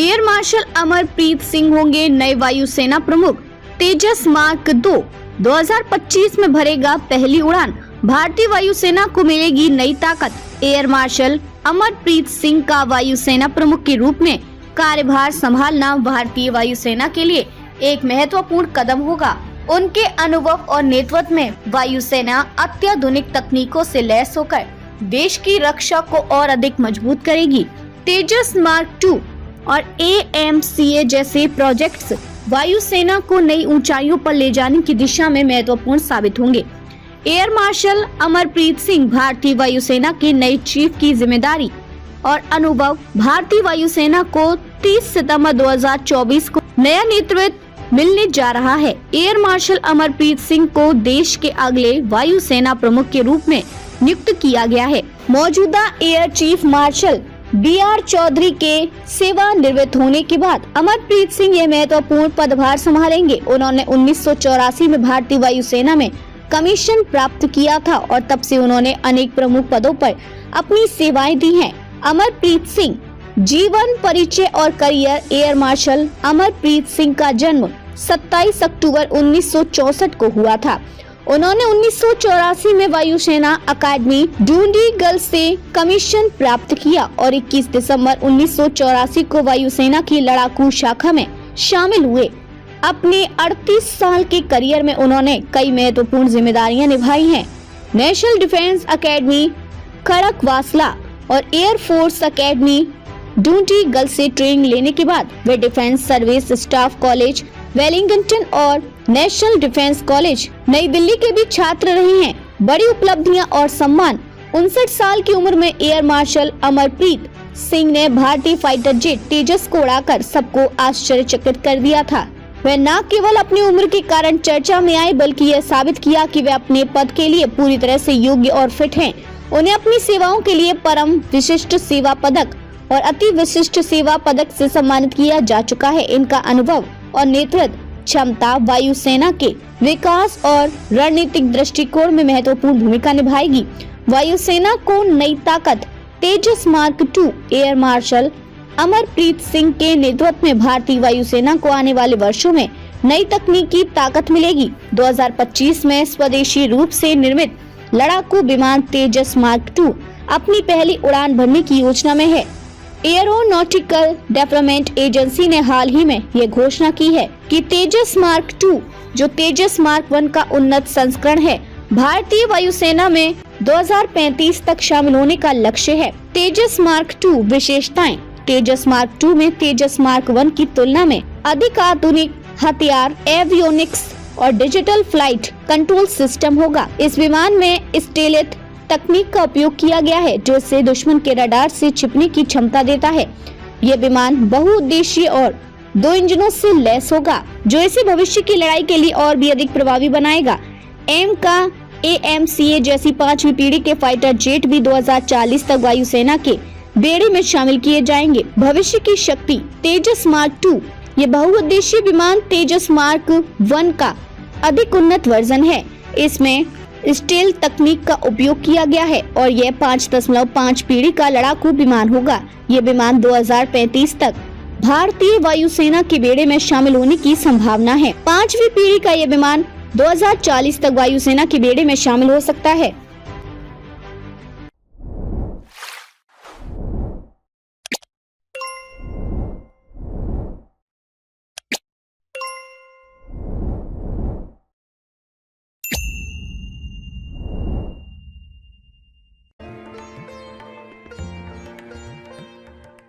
Air marshal Amarpreet Singh होंगे नए वायुसेना प्रमुख। तेजस मार्क 2 2025 में भरेगा पहली उड़ान। भारतीय वायुसेना को मिलेगी नई ताकत। एयर मार्शल अमरप्रीत सिंह का वायुसेना प्रमुख के रूप में कार्यभार संभालना भारतीय वायुसेना के लिए एक महत्वपूर्ण कदम होगा। उनके अनुभव और नेतृत्व में वायुसेना अत्याधुनिक तकनीकों से लैस होकर देश की रक्षा को और अधिक मजबूत करेगी। तेजस मार्क 2 और AMCA जैसे प्रोजेक्ट्स वायुसेना को नई ऊंचाइयों पर ले जाने की दिशा में महत्वपूर्ण साबित होंगे। एयर मार्शल अमरप्रीत सिंह भारतीय वायुसेना के नए चीफ की जिम्मेदारी और अनुभव भारतीय वायुसेना को 30 सितंबर 2024 को नया नेतृत्व मिलने जा रहा है। एयर मार्शल अमरप्रीत सिंह को देश के अगले वायुसेना प्रमुख के रूप में नियुक्त किया गया है। मौजूदा air chief marshal BR Chaudhary के सेवानिवृत्त होने के बाद अमरप्रीत सिंह ये महत्वपूर्ण पदभार संभालेंगे। उन्होंने 1984 में भारतीय वायुसेना में कमीशन प्राप्त किया था और तब से उन्होंने अनेक प्रमुख पदों पर अपनी सेवाएं दी हैं। अमरप्रीत सिंह जीवन परिचय और career. Air marshal Amarpreet Singh का जन्म 27 अक्टूबर 1964 को हुआ था। उन्होंने 1984 में वायुसेना अकादमी डूंडीगल से कमीशन प्राप्त किया और 21 दिसंबर 1984 को वायुसेना की लड़ाकू शाखा में शामिल हुए। अपने 38 साल के करियर में उन्होंने कई महत्वपूर्ण जिम्मेदारियां निभाई हैं। नेशनल डिफेंस अकेडमी खड़कवासला और एयर फोर्स अकेडमी डूंडीगल से ट्रेनिंग लेने के बाद वे defence service staff college Wellington और national defence college Nai Delhi के भी छात्र रहे हैं। बड़ी उपलब्धियां और सम्मान। 59 साल की उम्र में एयर मार्शल अमरप्रीत सिंह ने भारतीय फाइटर जेट तेजस को उड़ाकर सबको आश्चर्यचकित कर दिया था। वे न केवल अपनी उम्र के कारण चर्चा में आए बल्कि यह साबित किया कि वे अपने पद के लिए पूरी तरह से योग्य और फिट हैं। उन्हें अपनी सेवाओं के लिए परम विशिष्ट सेवा पदक और अति विशिष्ट सेवा पदक से सम्मानित किया जा चुका है। इनका अनुभव और नेतृत्व क्षमता वायुसेना के विकास और रणनीतिक दृष्टिकोण में महत्वपूर्ण भूमिका निभाएगी। वायुसेना को नई ताकत। Tejas mark 2 air marshal Amarpreet Singh के नेतृत्व में भारतीय वायुसेना को आने वाले वर्षों में नई तकनीकी ताकत मिलेगी। 2025 में स्वदेशी रूप से निर्मित लड़ाकू विमान तेजस मार्क 2 अपनी पहली उड़ान भरने की योजना में है। एरोनॉटिकल डेवलपमेंट एजेंसी ने हाल ही में यह घोषणा की है कि तेजस मार्क 2 जो तेजस मार्क 1 का उन्नत संस्करण है भारतीय वायुसेना में 2035 तक शामिल होने का लक्ष्य है। तेजस मार्क 2 विशेषताएं। तेजस मार्क 2 में तेजस मार्क 1 की तुलना में अधिक आधुनिक हथियार, एवियोनिक्स और डिजिटल फ्लाइट कंट्रोल सिस्टम होगा। इस विमान में स्टेल्थ तकनीक का उपयोग किया गया है जो इसे दुश्मन के रडार से छिपने की क्षमता देता है। यह विमान बहुउद्देशीय और 2 इंजनों से लैस होगा जो इसे भविष्य की लड़ाई के लिए और भी अधिक प्रभावी बनाएगा। एम का AMCA जैसी 5वीं पीढ़ी के फाइटर जेट भी 2040 तक वायुसेना के बेड़े में शामिल किए जाएंगे। भविष्य की शक्ति। तेजस मार्क 2 ये बहुउद्देशीय विमान तेजस मार्क 1 का अधिक उन्नत वर्जन है। इसमें स्टेल तकनीक का उपयोग किया गया है और यह 5.5 पीढ़ी का लड़ाकू विमान होगा। ये विमान 2035 तक भारतीय वायुसेना के बेड़े में शामिल होने की संभावना है। 5वीं पीढ़ी का यह विमान 2040 तक वायुसेना के बेड़े में शामिल हो सकता है।